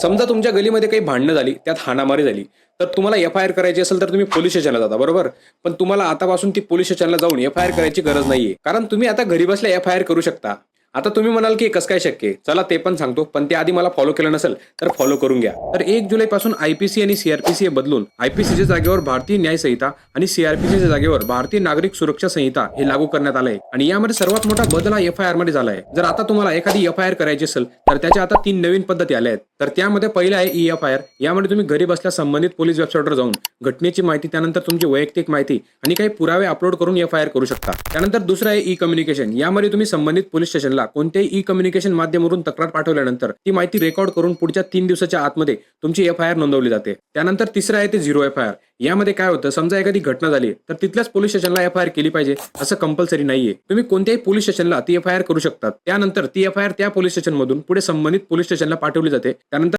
समजा तुमच्या गलीमध्ये काही भांडणं झाली, त्यात हाणामारी झाली, तर तुम्हाला एफ-आय-आर करायची असेल तर तुम्ही पोलीस स्टेशनला जाता, बरोबर? पण तुम्हाला आतापासून ती पोलीस स्टेशनला जाऊन एफ-आय-आर करायची गरज नाहीये. कारण तुम्ही आता घरी बसल्या एफ-आय-आर करू शकता. आता तुम्ही म्हणाल की कसं काय शक्य आहे? चला ते पण सांगतो, पण ते आधी मला फॉलो केलं नसेल तर फॉलो करून घ्या. तर 1 जुलैपासून आयपीसी आणि सीआरपीसी हे बदलून आयपीसीच्या जागेवर भारतीय न्याय संहिता आणि सीआरपीसीच्या जागेवर भारतीय नागरिक सुरक्षा संहिता हे लागू करण्यात आलंय. आणि यामध्ये सर्वात मोठा बदल हा एफ-आय-आर मध्ये झाला आहे. जर आता तुम्हाला एखादी एफ-आय-आर करायची असेल तर त्याच्या आता 3 नवीन पद्धती आल्या आहेत. तर त्यामध्ये पहिलं आहे ई-एफ-आय-आर. यामध्ये तुम्ही घरी बसल्या संबंधित पोलीस वेबसाईटवर जाऊन घटनेची माहिती, त्यानंतर तुमची वैयक्तिक माहिती आणि काही पुरावे अपलोड करून एफ-आय-आर करू शकता. त्यानंतर दुसरं आहे ई कम्युनिकेशन. यामध्ये तुम्ही संबंधित पोलीस स्टेशनला कोणत्याही ई कम्युनिकेशन माध्यमावरून तक्रार पाठवल्यानंतर ती माहिती रेकॉर्ड करून पुढच्या 3 दिवसाच्या आतमध्ये तुमची एफ-आय-आर नोंदवली जाते. त्यानंतर तिसरं आहे ते झिरो एफ-आय-आर. यामध्ये काय होतं, समजा एखादी घटना झाली तर तिथल्याच पोलीस स्टेशनला एफ-आय-आर केली पाहिजे असं कंपल्सरी नाहीये. तुम्ही कोणत्याही पोलीस स्टेशनला ती एफ-आय-आर करू शकतात. त्यानंतर ती एफ-आय-आर त्या पोलीस स्टेशनमधून पुढे संबंधित पोलीस स्टेशनला पाठवली जाते. त्यानंतर